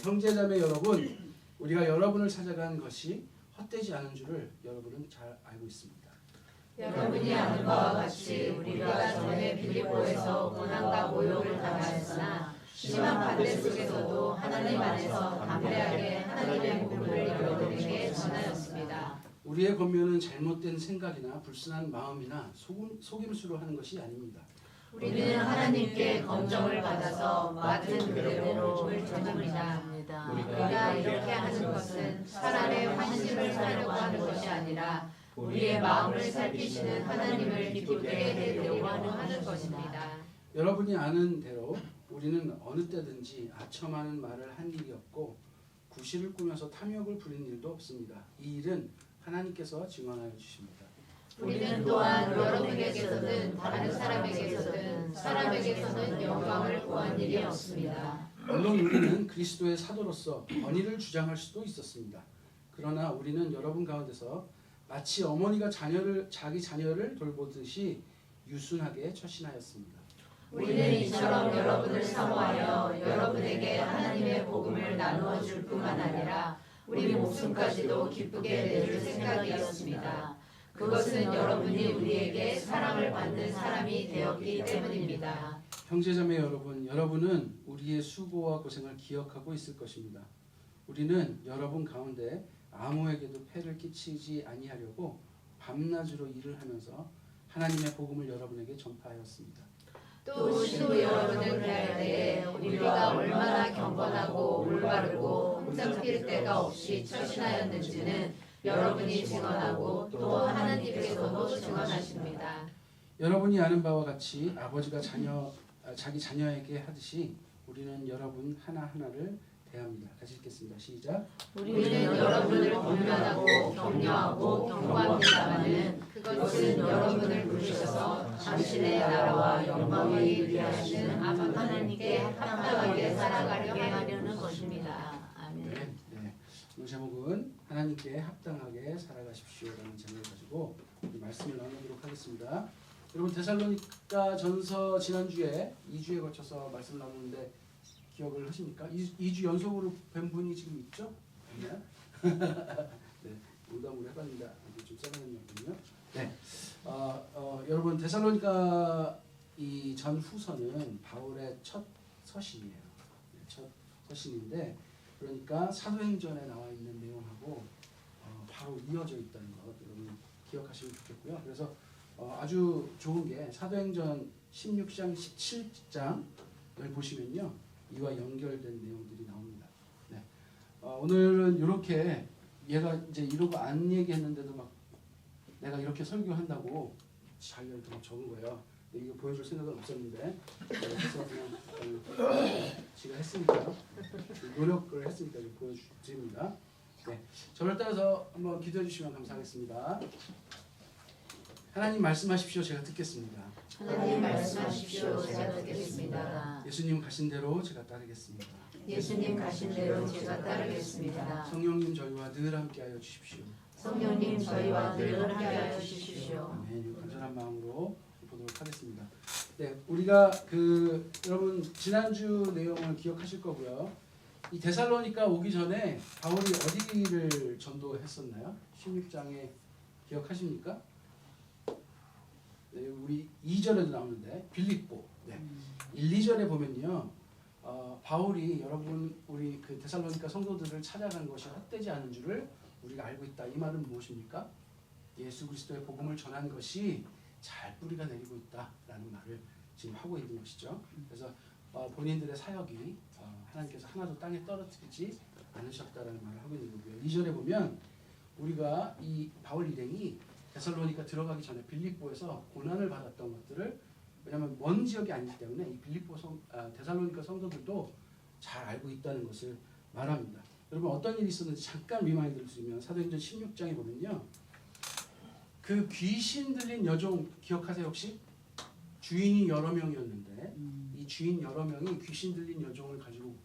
형제자매 여러분, 우리가 여러분을 찾아간 것이 헛되지 않은 줄을 여러분은 잘 알고 있습니다. 여러분이 아는 바와 같이 우리가 전에 빌립보에서 고난과 모욕을 당하였으나 심한 반대 속에서도 하나님 안에서 담대하게 하나님의 복음을 여러분에게 전하였습니다. 우리의 권면은 잘못된 생각이나 불순한 마음이나 속임수로 하는 것이 아닙니다. 우리는 하나님께 검정을 받아서 맡은 그대로 복음을 전합니다. 우리가 이렇게 하는 것은 사람의 환심을 사려고 하는 것이 아니라 우리의 마음을 살피시는 하나님을 기쁘게 해드리려고 하는 것입니다. 여러분이 아는 대로 우리는 어느 때든지 아첨하는 말을 한 일이 없고 구실을 꾸며서 탐욕을 부린 일도 없습니다. 이 일은 하나님께서 증언하여 주십니다. 우리는 또한 여러분에게서든 다른 사람에게서는 영광을 구한 일이 없습니다. 물론 우리는 그리스도의 사도로서 권위를 주장할 수도 있었습니다. 그러나 우리는 여러분 가운데서 마치 어머니가 자기 자녀를 돌보듯이 유순하게 처신하였습니다. 우리는 이처럼 여러분을 사모하여 여러분에게 하나님의 복음을 나누어 줄 뿐만 아니라 우리 목숨까지도 기쁘게 내줄 생각이었습니다. 그것은 여러분이 우리에게 사랑을 받는 사람이 되었기 때문입니다. 형제자매 여러분, 여러분은 우리의 수고와 고생을 기억하고 있을 것입니다. 우리는 여러분 가운데 아무에게도 폐를 끼치지 아니하려고 밤낮으로 일을 하면서 하나님의 복음을 여러분에게 전파하였습니다. 또 시도 여러분을 대할 때에 우리가 얼마나 경건하고 올바르고 흠잡힐 데가 없이 처신하였는지는 여러분이 증언하고 또 하나님께서도 증언하십니다. 여러분이 아는 바와 같이 아버지가 자기 자녀에게 하듯이 우리는 여러분 하나하나를 대합니다. 같이 읽겠습니다. 시작. 우리는 여러분을 권면하고 격려하고 경고합니다마는 그것은 여러분을 부르셔서 당신의 나라와 영광을 위하시는 하나님께 합당하게 살아가게 하려는 것입니다. 아멘. 네. 오늘 제목은 하나님께 합당하게 살아가십시오라는 제목을 가지고 우리 말씀을 나누도록 하겠습니다. 여러분 데살로니가 전서 지난주에 2주에 거쳐서 말씀을 나누는데 기억을 하십니까? 2주 연속으로 뵌 분이 지금 있죠? 네, 농담으로 해봤는데 좀 짜증났군요. 네, 여러분 데살로니가 이 전 후서는 바울의 첫 서신이에요. 첫 서신인데 그러니까 사도행전에 나와 있는 내용하고 바로 이어져 있다는 것 여러분 기억하시면 좋겠고요. 그래서 아주 좋은 게 사도행전 16장, 17장을 보시면요. 이와 연결된 내용들이 나옵니다. 네. 오늘은 이렇게 얘가 이제 이러고 안 얘기했는데도 막 내가 이렇게 설교한다고 자기가 이렇게 막 적은 거예요. 이거 보여줄 생각은 없었는데 그래서 그냥 지가 했으니까 노력을 했으니까 보여드립니다. 네. 저를 따라서 한번 기도해 주시면 감사하겠습니다. 하나님 말씀하십시오. 제가 듣겠습니다. 하나님 말씀하십시오. 제가 듣겠습니다. 예수님 가신 대로 제가 따르겠습니다. 예수님 가신 대로 제가 따르겠습니다. 성령님 저희와 늘 함께하여 주십시오. 성령님 저희와 늘 함께하여 주십시오. 아멘. 간절한 마음으로 보도록 하겠습니다. 네, 우리가 여러분 지난주 내용을 기억하실 거고요. 이 데살로니가 오기 전에 바울이 어디를 전도했었나요? 16장에 기억하십니까? 네, 우리 2절에도 나오는데 빌립보. 네. 1, 2절에 보면요. 바울이 여러분 우리 그 데살로니가 성도들을 찾아간 것이 헛되지 않은 줄을 우리가 알고 있다. 이 말은 무엇입니까? 예수 그리스도의 복음을 전한 것이 잘 뿌리가 내리고 있다라는 말을 지금 하고 있는 것이죠. 그래서 본인들의 사역이 하나님께서 하나도 땅에 떨어뜨리지 않으셨다라는 말을 하고 있는 거고요. 2절에 보면 우리가 이 바울 일행이 데살로니가 들어가기 전에 빌립보에서 고난을 받았던 것들을 왜냐하면 먼 지역이 아니기 때문에 이 데살로니가 성도들도 잘 알고 있다는 것을 말합니다. 여러분 어떤 일이 있었는지 잠깐 리마인드를 드리면 사도행전 16장에 보면요. 그 귀신 들린 여종 기억하세요 혹시? 주인이 여러 명이었는데 이 주인 여러 명이 귀신 들린 여종을 가지고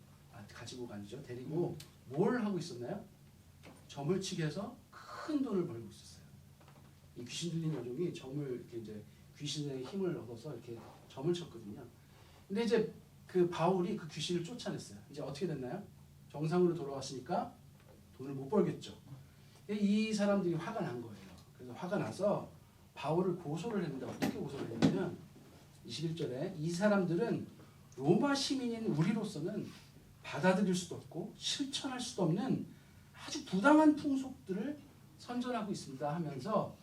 가죠. 데리고 뭘 하고 있었나요? 점을 치게 해서 큰 돈을 벌고 있었어요. 이 귀신 들린 여종이 점을 이렇게 이제 귀신의 힘을 얻어서 이렇게 점을 쳤거든요. 근데 이제 그 바울이 그 귀신을 쫓아냈어요. 이제 어떻게 됐나요? 정상으로 돌아왔으니까 돈을 못 벌겠죠. 이 사람들이 화가 난 거예요. 그래서 화가 나서 바울을 고소를 했는데 어떻게 고소를 했냐면 21절에 이 사람들은 로마 시민인 우리로서는 받아들일 수도 없고 실천할 수도 없는 아주 부당한 풍속들을 선전하고 있습니다 하면서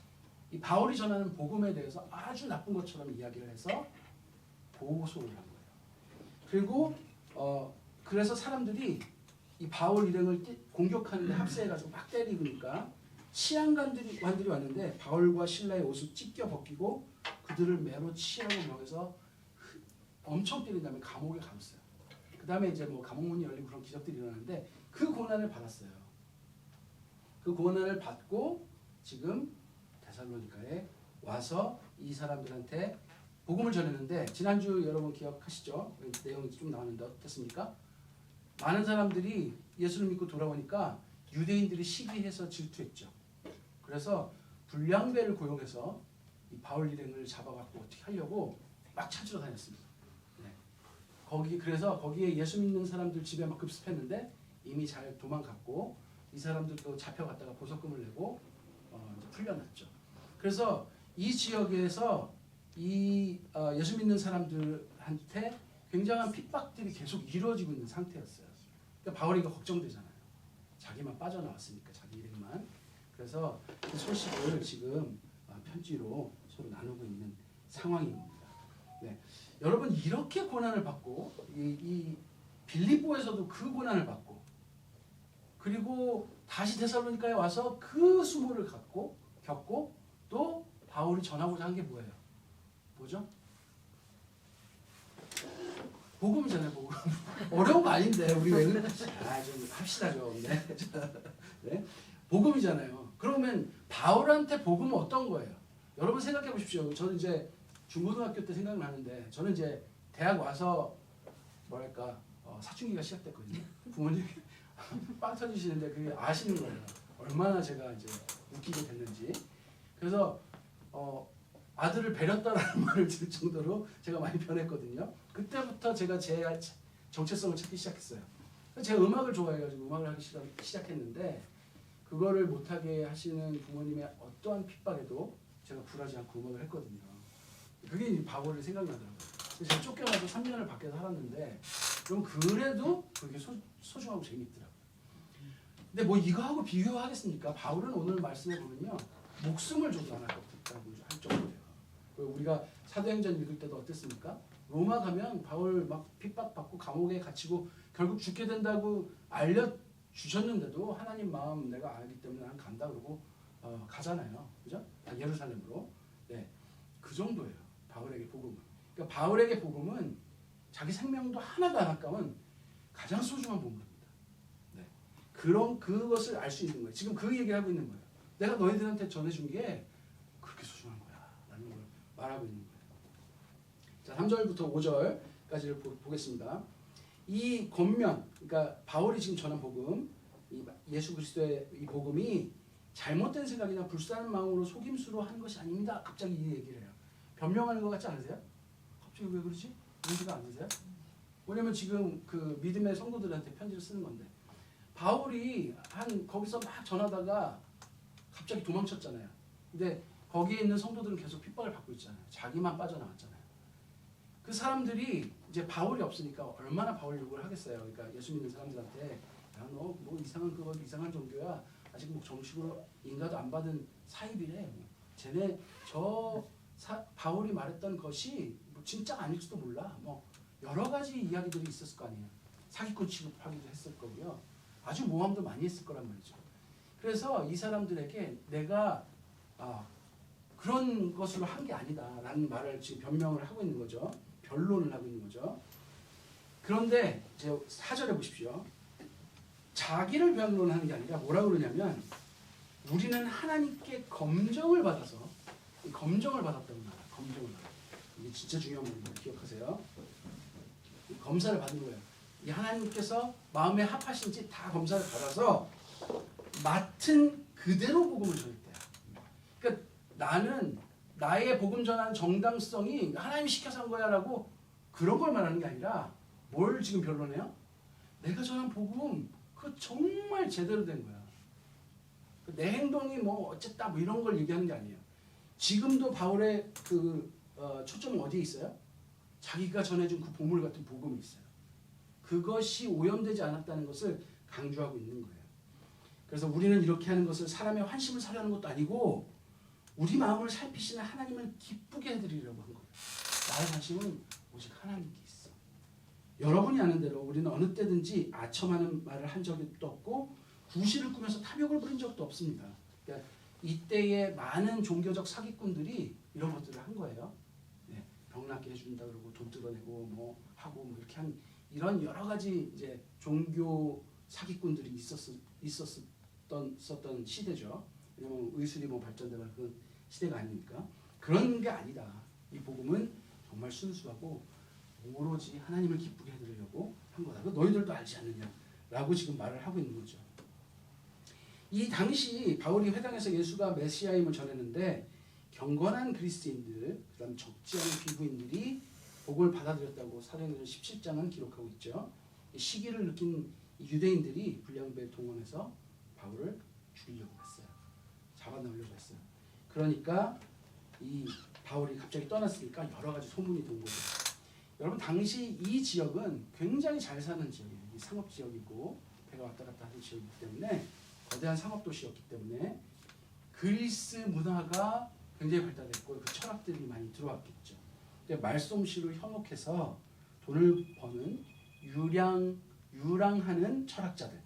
이 바울이 전하는 복음에 대해서 아주 나쁜 것처럼 이야기를 해서 고소를 한 거예요. 그리고 그래서 사람들이 이 바울 일행을 공격하는데 합세해가지고 막 때리니까 치안관들이 왔는데 바울과 신라의 옷을 찢겨 벗기고 그들을 매로 치라고 명해서 엄청 때린 다음에 감옥에 가뒀어요. 그 다음에 이제 뭐 감옥문이 열리고 그런 기적들이 일어나는데 그 고난을 받았어요. 그 고난을 받고 지금 데살로니가에 와서 이 사람들한테 복음을 전했는데 지난주 여러분 기억하시죠? 내용이 좀 나왔는데 어떻습니까? 많은 사람들이 예수를 믿고 돌아오니까 유대인들이 시기해서 질투했죠. 그래서 불량배를 고용해서 이 바울 일행을 잡아갖고 어떻게 하려고 막 찾으러 다녔습니다. 네. 그래서 거기에 예수 믿는 사람들 집에 막 급습했는데 이미 잘 도망갔고 이 사람들도 잡혀갔다가 보석금을 내고 이제 풀려났죠. 그래서 이 지역에서 이 예수 믿는 사람들한테 굉장한 핍박들이 계속 이루어지고 있는 상태였어요. 그러니까 바울이 걱정되잖아요. 자기만 빠져나왔으니까 자기 일행만. 그래서 그 소식을 지금 편지로 서로 나누고 있는 상황인 겁니다. 네. 여러분 이렇게 고난을 받고 이 빌립보에서도 그 고난을 받고 그리고 다시 데살로니가에 와서 그 수모를 겪고 또 바울이 전하고자 한 게 뭐예요? 뭐죠? 복음이잖아요, 복음. 어려운 거 아닌데 우리 왜 좀 합시다 좀. 네. 네. 복음이잖아요. 그러면 바울한테 복음은 어떤 거예요? 여러분 생각해 보십시오. 저는 이제 중고등학교 때 생각나는데 저는 이제 대학 와서 뭐랄까 사춘기가 시작됐거든요. 부모님이 빵 터지시는데 그게 아시는 거예요. 얼마나 제가 이제 웃기게 됐는지. 그래서 아들을 배렸다라는 말을 들을 정도로 제가 많이 변했거든요. 그때부터 제가 제 정체성을 찾기 시작했어요. 제가 음악을 좋아해가지고 음악을 하기 시작했는데 그거를 못하게 하시는 부모님의 어떠한 핍박에도 제가 굴하지 않고 음악을 했거든요. 그게 바울이 생각나더라고요. 제가 쫓겨나서 3년을 밖에서 살았는데 그럼 그래도 그게 소중하고 재밌더라고요. 근데 뭐 이거하고 비교하겠습니까? 바울은 오늘 말씀해 보면요. 목숨을 줘도 안 아깝다고 할 정도예요. 우리가 사도행전 읽을 때도 어땠습니까? 로마 가면 바울 막 핍박받고 감옥에 갇히고 결국 죽게 된다고 알려주셨는데도 하나님 마음 내가 알기 때문에 난 간다 그러고 가잖아요. 그죠? 예루살렘으로. 네, 그 정도예요. 바울에게 복음은. 그러니까 바울에게 복음은 자기 생명도 하나도 안 아까운 가장 소중한 보물입니다. 네, 그것을 알 수 있는 거예요. 지금 그 얘기를 하고 있는 거예요. 내가 너희들한테 전해준 게 그렇게 소중한 거야 라는 걸 말하고 있는 거예요. 자, 3절부터 5절까지를 보겠습니다. 이 겉면, 그러니까 바울이 지금 전한 복음, 이 예수 그리스도의 이 복음이 잘못된 생각이나 불쌍한 마음으로 속임수로 하는 것이 아닙니다. 갑자기 이 얘기를 해요. 변명하는 것 같지 않으세요? 갑자기 왜 그러지? 이해가 안 되세요? 왜냐면 지금 그 믿음의 성도들한테 편지를 쓰는 건데 바울이 거기서 막 전하다가 갑자기 도망쳤잖아요. 근데 거기에 있는 성도들은 계속 핍박을 받고 있잖아요. 자기만 빠져나왔잖아요. 그 사람들이 이제 바울이 없으니까 얼마나 바울 욕을 하겠어요. 그러니까 예수 믿는 사람들한테 야, 너 뭐 이상한 그거 이상한 종교야. 아직 뭐 정식으로 인가도 안 받은 사입이래. 뭐. 쟤네 바울이 말했던 것이 뭐 진짜 아닐지도 몰라. 뭐 여러 가지 이야기들이 있었을 거 아니에요. 사기꾼 취급하기도 했을 거고요. 아주 모함도 많이 했을 거란 말이죠. 그래서 이 사람들에게 내가 그런 것으로 한 게 아니다라는 말을 지금 변명을 하고 있는 거죠. 변론을 하고 있는 거죠. 그런데 이제 4절에 보십시오. 자기를 변론하는 게 아니라 뭐라 그러냐면 우리는 하나님께 검정을 받아서 검정을 받았다고 말해요. 검정을 받았다. 이게 진짜 중요한 부분이에요. 기억하세요. 검사를 받은 거예요. 이 하나님께서 마음에 합하신지 다 검사를 받아서 맡은 그대로 복음을 전했대요. 그러니까 나는 나의 복음 전하는 정당성이 하나님이 시켜서 한 거야라고 그런 걸 말하는 게 아니라 뭘 지금 변론해요? 내가 전한 복음 그거 정말 제대로 된 거야. 내 행동이 뭐 어쨌다 뭐 이런 걸 얘기하는 게 아니에요. 지금도 바울의 초점은 어디에 있어요? 자기가 전해준 그 보물 같은 복음이 있어요. 그것이 오염되지 않았다는 것을 강조하고 있는 거예요. 그래서 우리는 이렇게 하는 것을 사람의 환심을 사려는 것도 아니고 우리 마음을 살피시는 하나님을 기쁘게 해드리려고 한 거예요. 나의 관심은 오직 하나님께 있어. 여러분이 아는 대로 우리는 어느 때든지 아첨하는 말을 한 적이 없고 구실을 꾸며서 탐욕을 부린 적도 없습니다. 그러니까 이때의 많은 종교적 사기꾼들이 이런 것들을 한 거예요. 네, 병나게 해준다 그러고 돈 뜯어내고 뭐 하고 뭐 이렇게 한 이런 여러 가지 이제 종교 사기꾼들이 있었던 시대죠. 왜냐면 의술이 뭐 발전되는 그런 시대가 아니니까. 그런 게 아니다. 이 복음은 정말 순수하고 오로지 하나님을 기쁘게 해드리려고 한 거다. 그 너희들도 알지 않느냐라고 지금 말을 하고 있는 거죠. 이 당시 바울이 회당에서 예수가 메시아임을 전했는데 경건한 그리스도인들, 그다음 적지 않은 비구인들이 복을 받아들였다고 사도행전 17장은 기록하고 있죠. 시기를 느낀 유대인들이 불량배 동원해서 바울을 죽이려고 했어요. 잡아넣으려고 했어요. 그러니까 이 바울이 갑자기 떠났으니까 여러 가지 소문이 돈 거죠. 여러분 당시 이 지역은 굉장히 잘 사는 지역이에요. 이 상업 지역이고 배가 왔다 갔다 하는 지역이기 때문에 거대한 상업 도시였기 때문에 그리스 문화가 굉장히 발달했고 그 철학들이 많이 들어왔겠죠. 근데 말솜씨로 현혹해서 돈을 버는 유랑하는 철학자들,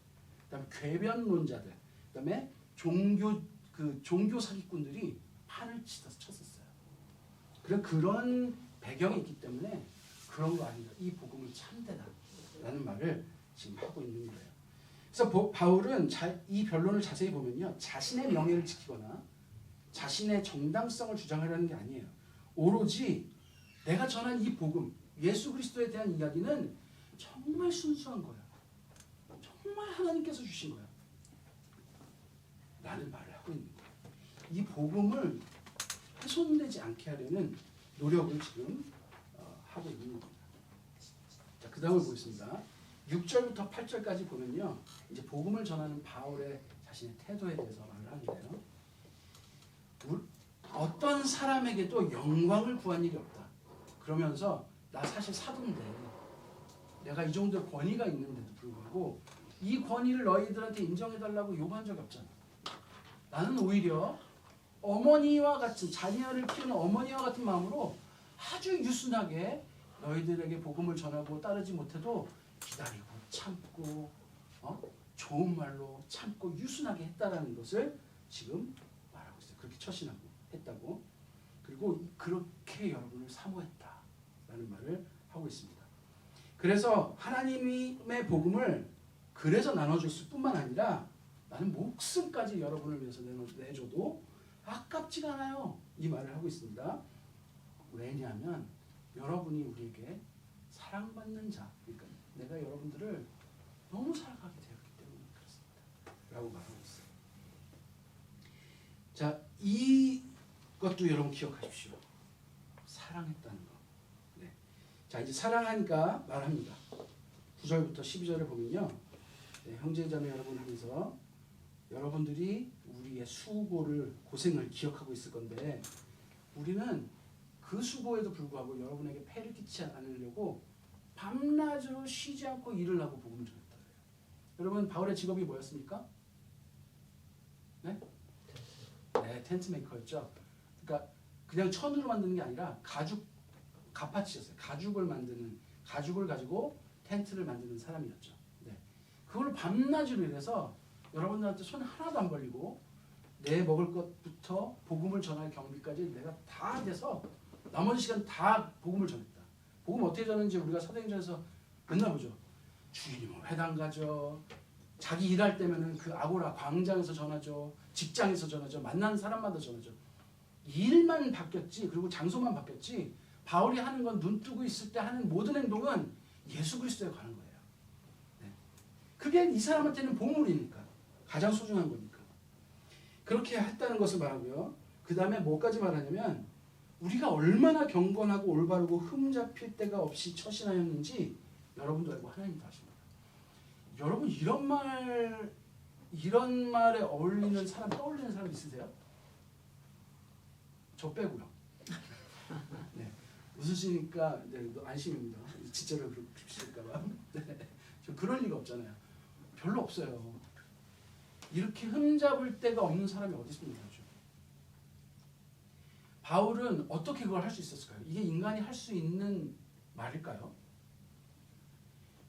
그다음에 궤변론자들, 그다음에 종교 사기꾼들이 판을 쳤었어요. 그런 배경이 있기 때문에 그런 거 아니다. 이 복음은 참되다라는 말을 지금 하고 있는 거예요. 그래서 바울은 이 변론을 자세히 보면요, 자신의 명예를 지키거나 자신의 정당성을 주장하려는 게 아니에요. 오로지 내가 전한 이 복음, 예수 그리스도에 대한 이야기는 정말 순수한 거야. 정말 하나님께서 주신 거야. 라는 말을 하고 있는 거야. 이 복음을 훼손되지 않게 하려는 노력을 지금 하고 있는 겁니다. 자, 그 다음을 보겠습니다. 6절부터 8절까지 보면요, 이제 복음을 전하는 바울의 자신의 태도에 대해서 말을 하는데요. 어떤 사람에게도 영광을 구한 일이 없다. 그러면서 나 사실 사도인데 내가 이 정도 권위가 있는데도 불구하고 이 권위를 너희들한테 인정해달라고 요구한 적이 없잖아. 나는 오히려 어머니와 같은, 자녀를 키우는 어머니와 같은 마음으로 아주 유순하게 너희들에게 복음을 전하고 따르지 못해도 기다리고 참고 좋은 말로 참고 유순하게 했다라는 것을 지금 말하고 있어요. 그렇게 처신하고 했다고. 그리고 그렇게 여러분을 사모했다라는 말을 하고 있습니다. 그래서 하나님의 복음을 그래서 나눠줬을 뿐만 아니라 나는 목숨까지 여러분을 위해서 내줘도 아깝지가 않아요. 이 말을 하고 있습니다. 왜냐하면 여러분이 우리에게 사랑받는 자, 그러니까 내가 여러분들을 너무 사랑하게 되었기 때문에 그렇습니다. 라고 말하고 있어요. 자, 이것도 여러분 기억하십시오. 사랑했다는 거. 네. 자, 이제 사랑하니까 말합니다. 9절부터 12절을 보면요, 네, 형제자매 여러분 하면서 여러분들이 우리의 수고를, 고생을 기억하고 있을 건데 우리는 그 수고에도 불구하고 여러분에게 폐를 끼치지 않으려고 밤낮으로 쉬지 않고 일을 하고 복음을 전했다 그래요. 여러분 바울의 직업이 뭐였습니까? 네? 네, 텐트 메이커였죠. 그러니까 그냥 천으로 만드는 게 아니라 가파치였어요. 가죽을 가지고 텐트를 만드는 사람이었죠. 네. 그걸 밤낮으로 일해서 여러분들한테 손 하나도 안 벌리고 내 먹을 것부터 복음을 전할 경비까지 내가 다 돼서 나머지 시간 다 복음을 전했다. 복음 어떻게 전하는지 우리가 사도행전에서 맨날 보죠. 주일이면 회당 가죠. 자기 일할 때면은 그 아고라 광장에서 전하죠. 직장에서 전하죠. 만나는 사람마다 전하죠. 일만 바뀌었지, 그리고 장소만 바뀌었지, 바울이 하는 건 눈 뜨고 있을 때 하는 모든 행동은 예수 그리스도에 관한 거예요. 네. 그게 이 사람한테는 보물이니까, 가장 소중한 거니까. 그렇게 했다는 것을 말하고요. 그 다음에 뭐까지 말하냐면 우리가 얼마나 경건하고 올바르고 흠잡힐 데가 없이 처신하였는지 여러분도 알고 하나님도 아십니다. 여러분 이런 말에 어울리는 사람 떠올리는 사람 있으세요? 저 빼고요. 네. 웃으시니까 안심입니다. 진짜로 그러실까봐. 네. 저 그럴 리가 없잖아요. 별로 없어요. 이렇게 흠잡을 데가 없는 사람이 어디 있습니까? 바울은 어떻게 그걸 할 수 있었을까요? 이게 인간이 할 수 있는 말일까요?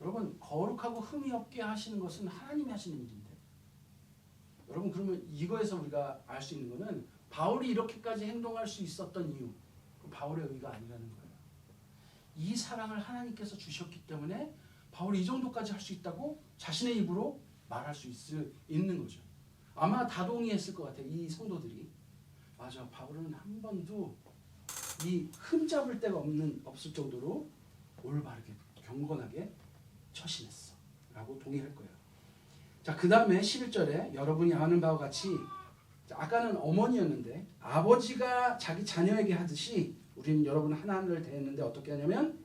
여러분, 거룩하고 흠이 없게 하시는 것은 하나님이 하시는 일인데, 여러분, 그러면 이거에서 우리가 알 수 있는 거는 바울이 이렇게까지 행동할 수 있었던 이유, 바울의 의가 아니라는 거예요. 이 사랑을 하나님께서 주셨기 때문에 바울이 이 정도까지 할 수 있다고 자신의 입으로 말할 수 있는 거죠. 아마 다 동의했을 것 같아요. 이 성도들이. 맞아, 바울은 한 번도 이 흠잡을 데가 없을 정도로 올바르게 경건하게 처신했어 라고 동의할 거예요. 자, 그 다음에 11절에 여러분이 아는 바와 같이, 아까는 어머니였는데 아버지가 자기 자녀에게 하듯이 우리는 여러분 하나님을 대했는데 어떻게 하냐면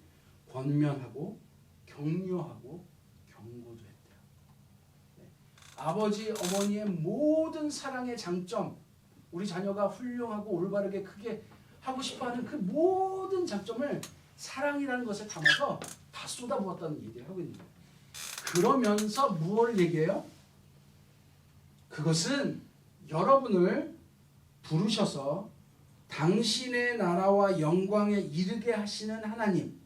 권면하고 격려하고 경고도 했대요. 네. 아버지 어머니의 모든 사랑의 장점, 우리 자녀가 훌륭하고 올바르게 크게 하고 싶어하는 그 모든 장점을 사랑이라는 것에 담아서 다 쏟아부었다는 얘기를 하고 있는 거예요. 그러면서 무엇을 얘기해요? 그것은 여러분을 부르셔서 당신의 나라와 영광에 이르게 하시는 하나님,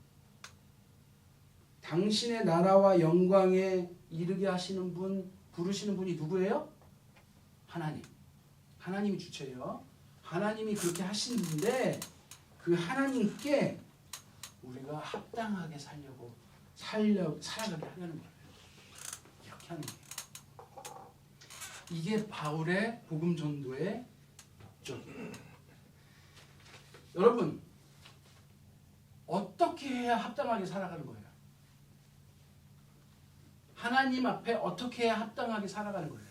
당신의 나라와 영광에 이르게 하시는 분, 부르시는 분이 누구예요? 하나님. 하나님이 주체예요. 하나님이 그렇게 하시는데 그 하나님께 우리가 합당하게 살아가게 하려는 거예요. 이렇게 하는 거예요. 이게 바울의 복음 전도의 목적이에요. 여러분, 어떻게 해야 합당하게 살아가는 거예요? 하나님 앞에 어떻게 해야 합당하게 살아가는 거예요?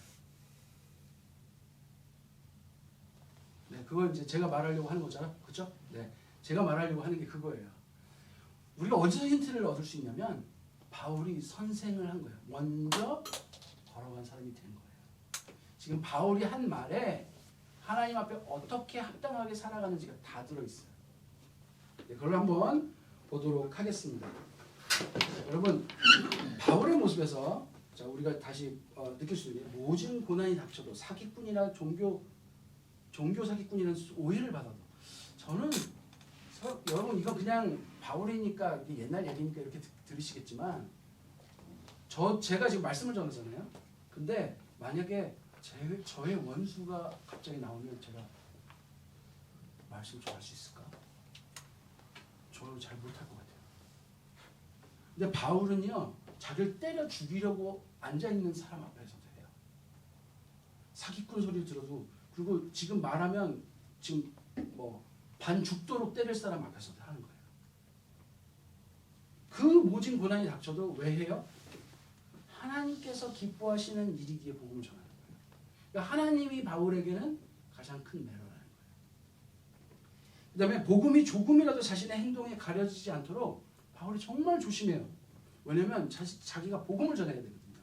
네, 그걸 이제 제가 말하려고 하는 거잖아요. 그렇죠? 네, 제가 말하려고 하는 게 그거예요. 우리가 어디서 힌트를 얻을 수 있냐면 바울이 선생을 한 거예요. 먼저 걸어간 사람이 된 거예요. 지금 바울이 한 말에 하나님 앞에 어떻게 합당하게 살아가는지가 다 들어있어요. 네, 그걸 한번 보도록 하겠습니다. 여러분, 바울의 모습에서 자, 우리가 다시 느낄 수 있는 게 모진 고난이 닥쳐도 사기꾼이나 종교 사기꾼이라는 오해를 받아도, 저는 여러분 이거 그냥 바울이니까 이게 옛날 얘기니까 이렇게 들으시겠지만 제가 지금 말씀을 전하잖아요. 근데 만약에 저의 원수가 갑자기 나오면 제가 말씀 좀 할 수 있을까? 저를 잘 못할 것 같아요. 근데 바울은요, 자기를 때려 죽이려고 앉아있는 사람 앞에서도 해요. 사기꾼 소리를 들어도, 그리고 지금 말하면 지금 반 죽도록 때릴 사람 앞에서도 하는 거예요. 그 모진 고난이 닥쳐도 왜 해요? 하나님께서 기뻐하시는 일이기에 복음을 전하는 거예요. 그러니까 하나님이 바울에게는 가장 큰 매로라는 거예요. 그 다음에 복음이 조금이라도 자신의 행동에 가려지지 않도록 바울이 정말 조심해요. 왜냐하면 자기가 복음을 전해야 되거든요.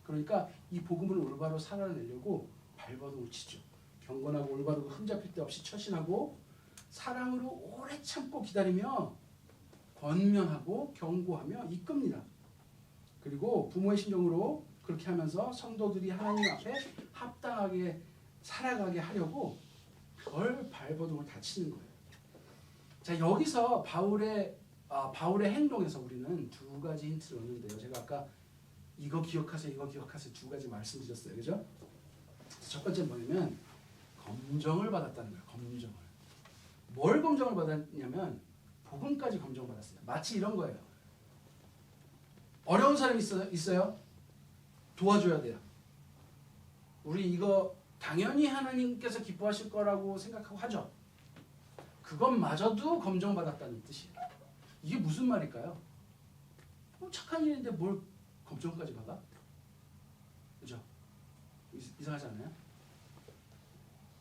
그러니까 이 복음을 올바로 살아내려고 발버둥을 치죠. 경건하고 올바르고 흠잡힐 데 없이 처신하고 사랑으로 오래 참고 기다리며 권면하고 경고하며 이끕니다. 그리고 부모의 심정으로 그렇게 하면서 성도들이 하나님 앞에 합당하게 살아가게 하려고 별 발버둥을 다 치는 거예요. 자, 여기서 바울의 행동에서 우리는 두 가지 힌트를 얻는데요. 제가 아까 이거 기억하세요 두 가지 말씀드렸어요. 그죠? 첫 번째는 뭐냐면 검정을 받았다는 거예요. 검정을. 뭘 검정을 받았냐면 복음까지 검정받았어요. 마치 이런 거예요. 어려운 사람이 있어요? 도와줘야 돼요. 우리 이거 당연히 하나님께서 기뻐하실 거라고 생각하고 하죠. 그것마저도 검정받았다는 뜻이에요. 이게 무슨 말일까요? 착한 일인데 뭘 검정까지 받아? 그죠? 이상하지 않아요?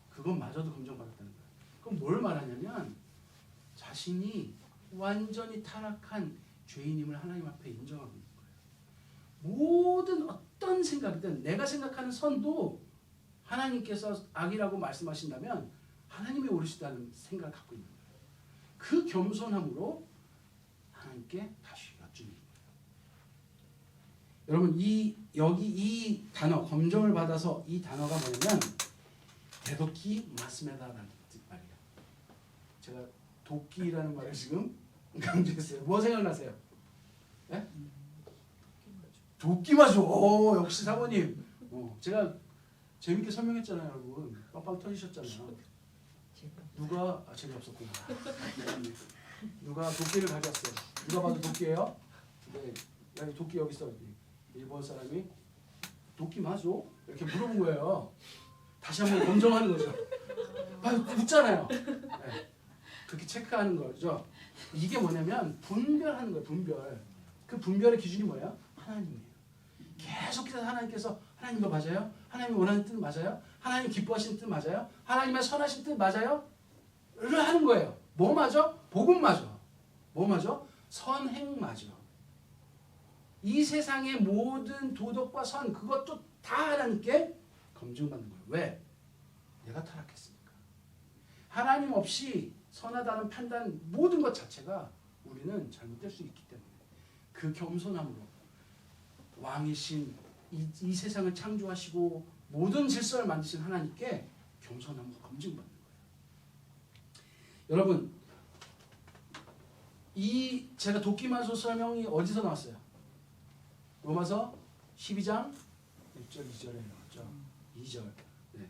그것마저도 검정받았다는 거예요. 그럼 뭘 말하냐면 자신이 완전히 타락한 죄인임을 하나님 앞에 인정하고 있는 거예요. 모든 어떤 생각이든 내가 생각하는 선도 하나님께서 악이라고 말씀하신다면 하나님이 옳으시다는 생각을 갖고 있는 거예요. 그 겸손함으로 하나님께 다시 여쭈는 거예요. 여러분 여기 이 단어 검정을 받아서 이 단어가 뭐냐면 대도끼 마스메다라는 말이에요. 제가 도끼라는 말을 지금 강조했어요. 뭐 생각나세요? 네? 도끼마죠. 오, 역시 사모님. 제가 재밌게 설명했잖아요, 여러분. 빵빵 터지셨잖아요. 누가 재미없었구나. 네. 누가 도끼를 가져왔어요. 누가 봐도 도끼예요? 네, 여기 도끼 여기 있어. 일본 사람이 도끼 맞죠? 이렇게 물어본 거예요. 다시 한번 검증하는 거죠. 묻잖아요. 네. 그렇게 체크하는 거죠. 이게 뭐냐면 분별하는 거예요. 분별. 그 분별의 기준이 뭐예요? 하나님이에요. 계속해서 하나님께서 하나님 이거 맞아요? 하나님이 원하는 뜻 맞아요? 하나님 기뻐하시는 뜻 맞아요? 하나님의 선하신 뜻 맞아요? 를 하는 거예요. 뭐 맞아? 복음 맞아. 뭐 맞아? 선행 맞아. 이 세상의 모든 도덕과 선 그것도 다 하나님께 검증받는 거예요. 왜? 내가 타락했으니까. 하나님 없이 선하다는 판단 모든 것 자체가 우리는 잘못될 수 있기 때문에 그 겸손함으로 왕이신 이 세상을 창조하시고 모든 질서를 만드신 하나님께 겸손함으로 검증받는 거예요. 여러분 이 제가 도끼마소 설명이 어디서 나왔어요? 로마서 12장 1절 2절에 나왔죠. 2절. 네.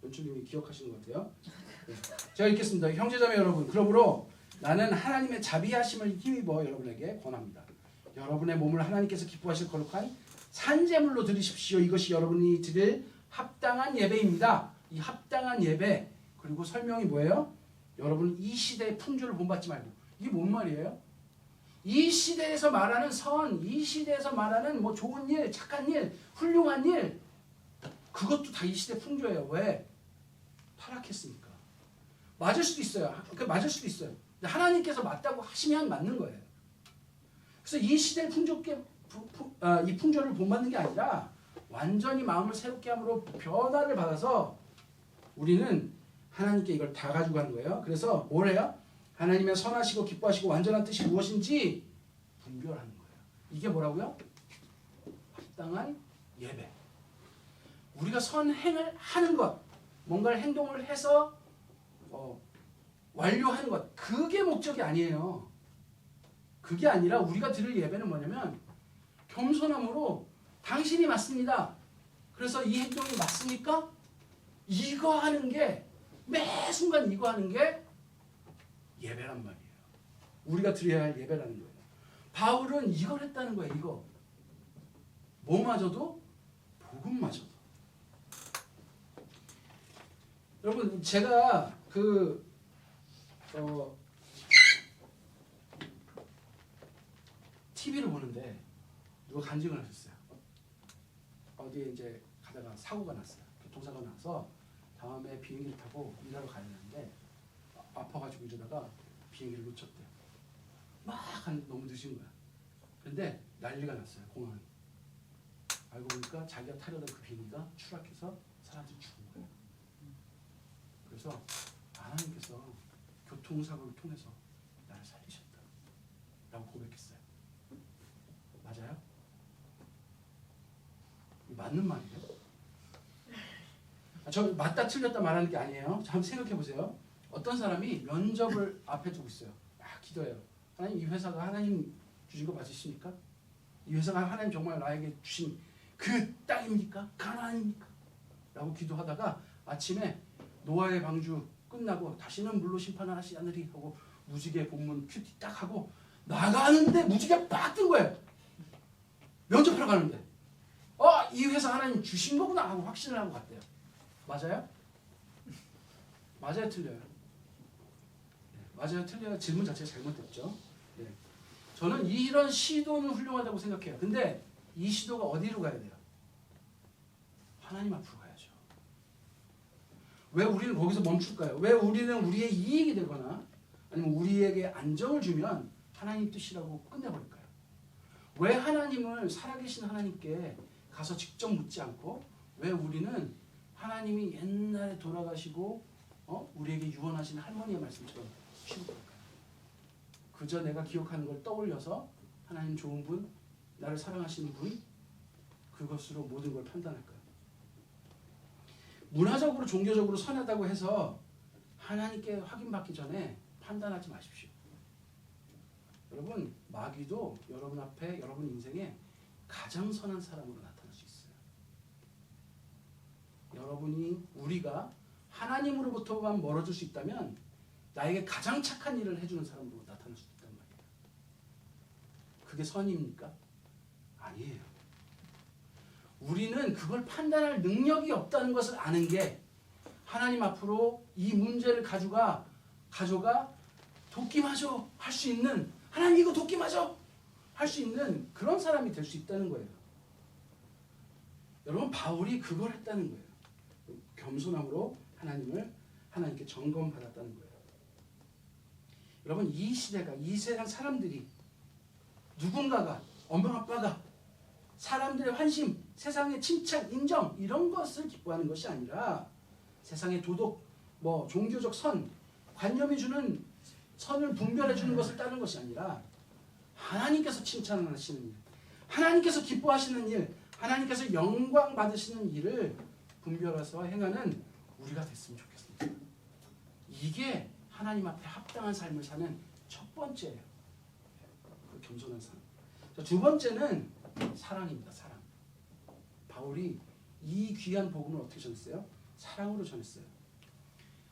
연출님이 기억하시는 것 같아요. 네. 제가 읽겠습니다. 형제자매 여러분, 그러므로 나는 하나님의 자비하심을 힘입어 여러분에게 권합니다. 여러분의 몸을 하나님께서 기뻐하실 거룩한 산제물로 드리십시오. 이것이 여러분이 드릴 합당한 예배입니다. 이 합당한 예배 그리고 설명이 뭐예요? 여러분 이 시대의 풍조를 본받지 말고 이게 뭔 말이에요? 이 시대에서 말하는 선, 이 시대에서 말하는 뭐 좋은 일, 착한 일, 훌륭한 일 그것도 다 이 시대 풍조예요. 왜? 타락했으니까. 맞을 수도 있어요. 맞을 수도 있어요. 근데 하나님께서 맞다고 하시면 맞는 거예요. 그래서 이 시대의 이 풍조를 본받는 게 아니라 완전히 마음을 새롭게 함으로 변화를 받아서 우리는 하나님께 이걸 다 가지고 가는 거예요. 그래서 뭘 해요? 하나님의 선하시고 기뻐하시고 완전한 뜻이 무엇인지 분별하는 거예요. 이게 뭐라고요? 합당한 예배. 우리가 선행을 하는 것, 뭔가를 행동을 해서 완료하는 것, 그게 목적이 아니에요. 그게 아니라 우리가 드릴 예배는 뭐냐면 겸손함으로 당신이 맞습니다. 그래서 이 행동이 맞습니까? 이거 하는 게 매 순간 이거 하는 게 예배란 말이에요. 우리가 드려야 할 예배라는 거예요. 바울은 이걸 했다는 거예요. 이거. 뭐마저도 복음마저도. 여러분 제가 TV를 보는데 누가 간증을 하셨어요. 어디에 이제 가다가 사고가 났어요. 교통사고가 나서 다음에 비행기를 타고 일하러 가야 되는데 아파가지고 이러다가 비행기를 놓쳤대요. 너무 늦은 거야. 그런데 난리가 났어요. 공항에. 알고 보니까 자기가 타려던 그 비행기가 추락해서 사람들이 죽은 거예요. 그래서 하나님께서 교통사고를 통해서 나를 살리셨다 라고 고백했어요. 맞아요? 맞는 말이에요? 저 맞다 틀렸다 말하는 게 아니에요. 한번 생각해 보세요. 어떤 사람이 면접을 앞에 두고 있어요. 막 기도해요. 하나님 이 회사가 하나님 주신 거 맞으십니까? 이 회사가 하나님 정말 나에게 주신 그 땅입니까? 가나안입니까? 라고 기도하다가 아침에 노아의 방주 끝나고 다시는 물로 심판을 하시지 않으리 하고 무지개 본문 큐티 딱 하고 나가는데 무지개 빡 뜬 거예요. 면접하러 가는데 이 회사 하나님 주신 거구나 하고 확신을 하고 갔대요. 맞아요? 맞아요? 틀려요? 네, 맞아요? 틀려요? 질문 자체가 잘못됐죠. 네. 저는 이런 시도는 훌륭하다고 생각해요. 근데 이 시도가 어디로 가야 돼요? 하나님 앞으로 가야죠. 왜 우리는 거기서 멈출까요? 왜 우리는 우리의 이익이 되거나 아니면 우리에게 안정을 주면 하나님 뜻이라고 끝내버릴까요? 왜 하나님을 살아계신 하나님께 가서 직접 묻지 않고 왜 우리는 하나님이 옛날에 돌아가시고 우리에게 유언하신 할머니의 말씀처럼 쉬운 걸까요? 그저 내가 기억하는 걸 떠올려서 하나님 좋은 분, 나를 사랑하시는 분, 그것으로 모든 걸 판단할까요? 문화적으로 종교적으로 선하다고 해서 하나님께 확인받기 전에 판단하지 마십시오. 여러분, 마귀도 여러분 앞에 여러분 인생에 가장 선한 사람으로 나타날 수 있어요. 우리가 하나님으로부터만 멀어질 수 있다면 나에게 가장 착한 일을 해주는 사람으로 나타날 수 있단 말이에요. 그게 선입니까? 아니에요. 우리는 그걸 판단할 능력이 없다는 것을 아는 게 하나님 앞으로 이 문제를 가져가 도끼마저 할 수 있는, 하나님 이거 도끼마저 할 수 있는 그런 사람이 될 수 있다는 거예요. 여러분, 바울이 그걸 했다는 거예요. 겸손함으로 하나님께 점검받았다는 거예요. 여러분, 이 시대가, 이 세상 사람들이, 누군가가, 엄마 아빠가 사람들의 환심, 세상의 칭찬, 인정, 이런 것을 기뻐하는 것이 아니라 세상의 도덕, 종교적 선, 관념이 주는 선을 분별해 주는 것을 따르는 것이 아니라 하나님께서 칭찬하시는 일, 하나님께서 기뻐하시는 일, 하나님께서 영광 받으시는 일을 분별해서 행하는 우리가 됐으면 좋겠습니다. 이게 하나님 앞에 합당한 삶을 사는 첫 번째예요. 그 겸손한 삶. 두 번째는 사랑입니다. 사랑. 바울이 이 귀한 복음을 어떻게 전했어요? 사랑으로 전했어요.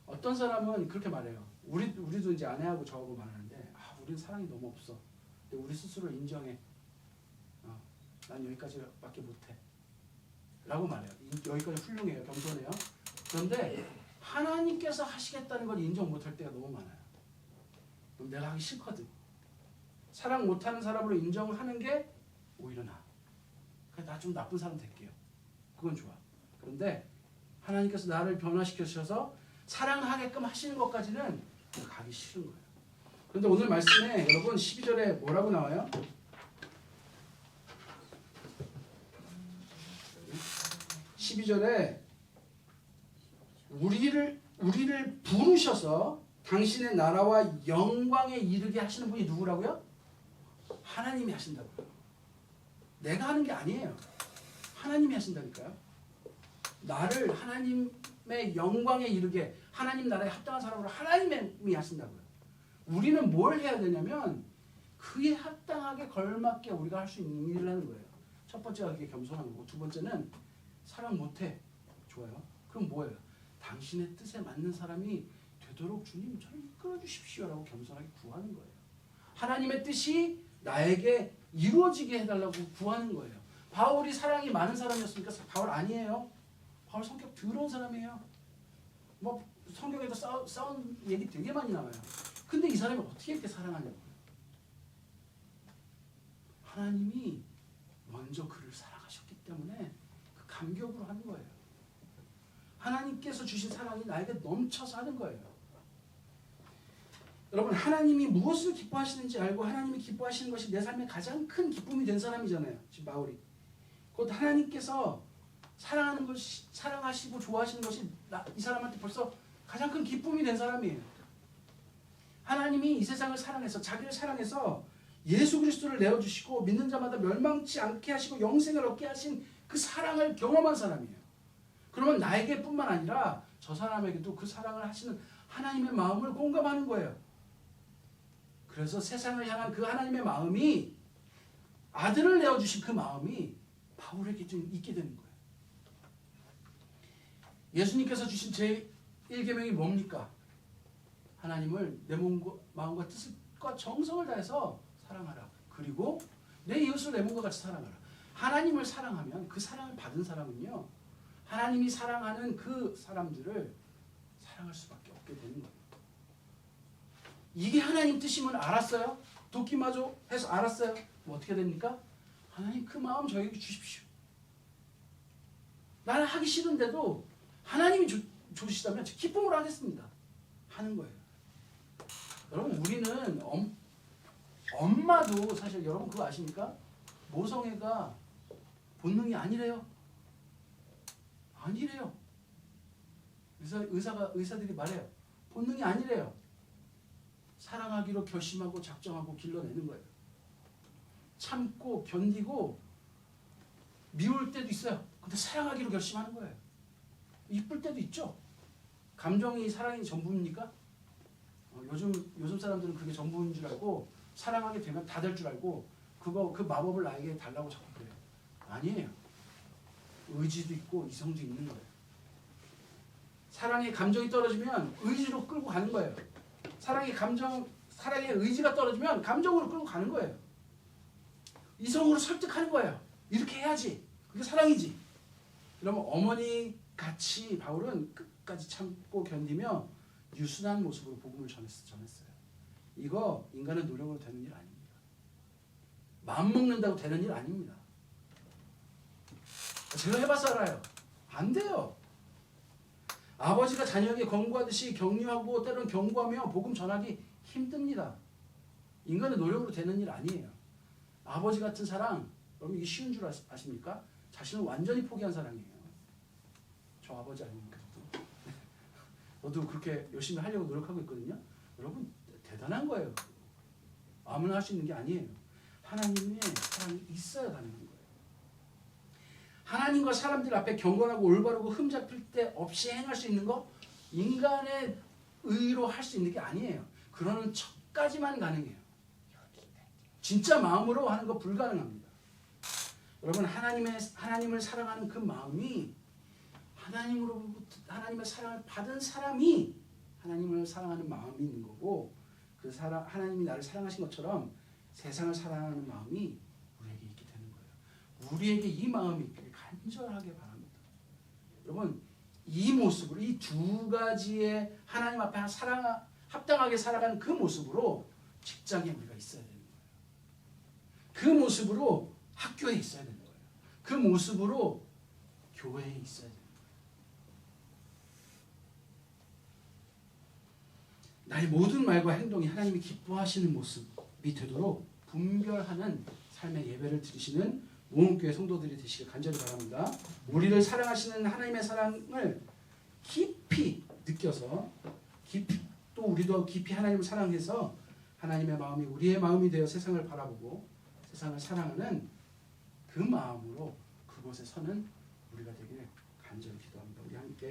어떤 사람은 그렇게 말해요. 우리도 이제 아내하고 저하고 말하는데, 우리는 사랑이 너무 없어. 근데 우리 스스로 인정해. 난 여기까지밖에 못해. 라고 말해요. 여기까지 훌륭해요. 겸손해요. 그런데 하나님께서 하시겠다는 걸 인정 못할 때가 너무 많아요. 그럼 내가 하기 싫거든. 사랑 못하는 사람으로 인정하는 게 오히려 나아. 나 좀 나쁜 사람 될게요. 그건 좋아. 그런데 하나님께서 나를 변화시켜주셔서 사랑하게끔 하시는 것까지는 가기 싫은 거예요. 그런데 오늘 말씀에 여러분 12절에 뭐라고 나와요? 12절에 우리를 부르셔서 당신의 나라와 영광에 이르게 하시는 분이 누구라고요? 하나님이 하신다고요. 내가 하는 게 아니에요. 하나님이 하신다니까요. 나를 하나님의 영광에 이르게, 하나님 나라에 합당한 사람으로 하나님이 하신다고요. 우리는 뭘 해야 되냐면 그에 합당하게 걸맞게 우리가 할 수 있는 일을 하는 거예요. 첫 번째가 그게 겸손한 거고, 두 번째는 사랑 못해. 좋아요. 그럼 뭐예요? 당신의 뜻에 맞는 사람이 되도록 주님 저를 이끌어 주십시오라고 겸손하게 구하는 거예요. 하나님의 뜻이 나에게 이루어지게 해달라고 구하는 거예요. 바울이 사랑이 많은 사람이었습니까? 바울 아니에요. 바울 성격 더러운 사람이에요. 성경에도 싸운 얘기 되게 많이 나와요. 근데 이 사람이 어떻게 이렇게 사랑하냐고요. 하나님이 먼저 그를 사랑하셨기 때문에 그 감격으로 하는 거예요. 하나님께서 주신 사랑이 나에게 넘쳐서 하는 거예요. 여러분, 하나님이 무엇을 기뻐하시는지 알고 하나님이 기뻐하시는 것이 내 삶의 가장 큰 기쁨이 된 사람이잖아요. 지금 바울이. 곧 하나님께서 사랑하는 것이, 사랑하시고 좋아하시는 것이 이 사람한테 벌써 가장 큰 기쁨이 된 사람이에요. 하나님이 이 세상을 사랑해서, 자기를 사랑해서 예수 그리스도를 내어주시고 믿는 자마다 멸망치 않게 하시고 영생을 얻게 하신 그 사랑을 경험한 사람이에요. 그러면 나에게 뿐만 아니라 저 사람에게도 그 사랑을 하시는 하나님의 마음을 공감하는 거예요. 그래서 세상을 향한 그 하나님의 마음이, 아들을 내어주신 그 마음이 바울에게 좀 있게 되는 거예요. 예수님께서 주신 제1계명이 뭡니까? 하나님을 내 몸과 마음과 뜻과 정성을 다해서 사랑하라. 그리고 내 이웃을 내 몸과 같이 사랑하라. 하나님을 사랑하면 그 사랑을 받은 사람은요, 하나님이 사랑하는 그 사람들을 사랑할 수밖에 없게 되는 거예요. 이게 하나님 뜻임을 알았어요? 도끼마저 해서 알았어요? 어떻게 됩니까? 하나님 그 마음 저에게 주십시오. 나는 하기 싫은데도 하나님이 주시다면 기쁨으로 하겠습니다. 하는 거예요. 여러분, 우리는 엄마도 사실, 여러분 그거 아십니까? 모성애가 본능이 아니래요. 아니래요. 의사들이 말해요. 본능이 아니래요. 사랑하기로 결심하고 작정하고 길러내는 거예요. 참고 견디고 미울 때도 있어요. 근데 사랑하기로 결심하는 거예요. 이쁠 때도 있죠. 감정이 사랑이 전부입니까? 요즘 사람들은 그게 전부인 줄 알고 사랑하게 되면 다 될 줄 알고 그 마법을 나에게 달라고 자꾸 그래요. 아니에요. 의지도 있고 이성도 있는 거예요. 사랑의 감정이 떨어지면 의지로 끌고 가는 거예요. 사랑의 의지가 떨어지면 감정으로 끌고 가는 거예요. 이성으로 설득하는 거예요. 이렇게 해야지. 그게 사랑이지. 그러면 어머니 같이 바울은 끝까지 참고 견디며 유순한 모습으로 복음을 전했어요. 이거 인간의 노력으로 되는 일 아닙니다. 마음 먹는다고 되는 일 아닙니다. 제가 해봐서 알아요. 안 돼요. 아버지가 자녀에게 권고하듯이 격려하고 때로는 경고하며 복음 전하기 힘듭니다. 인간의 노력으로 되는 일 아니에요. 아버지 같은 사랑, 여러분 이게 쉬운 줄 아십니까? 자신을 완전히 포기한 사랑이에요. 저 아버지 아닙니까? 너도 그렇게 열심히 하려고 노력하고 있거든요. 여러분 대단한 거예요. 아무나 할 수 있는 게 아니에요. 하나님의 사랑이 있어야 가능한 거예요. 하나님과 사람들 앞에 경건하고 올바르고 흠잡힐 데 없이 행할 수 있는 거 인간의 의로 할 수 있는 게 아니에요. 그러는 척까지만 가능해요. 진짜 마음으로 하는 거 불가능합니다. 여러분 하나님을 사랑하는 그 마음이 하나님으로부터 하나님의 사랑을 받은 사람이 하나님을 사랑하는 마음이 있는 거고 하나님이 나를 사랑하신 것처럼 세상을 사랑하는 마음이 우리에게 있게 되는 거예요. 우리에게 이 마음이 있기를 간절하게 바랍니다. 여러분 이 모습으로 이 두 가지의 하나님 앞에 합당하게 살아가는 그 모습으로 직장에 우리가 있어야 되는 거예요. 그 모습으로 학교에 있어야 되는 거예요. 그 모습으로 교회에 있어야 되는 거예요. 나의 모든 말과 행동이 하나님이 기뻐하시는 모습이 되도록 분별하는 삶의 예배를 드리시는 모험교회 성도들이 되시길 간절히 바랍니다. 우리를 사랑하시는 하나님의 사랑을 깊이 느껴서 또 우리도 깊이 하나님을 사랑해서 하나님의 마음이 우리의 마음이 되어 세상을 바라보고 세상을 사랑하는 그 마음으로 그곳에 서는 우리가 되기를 간절히 기도합니다. 우리 함께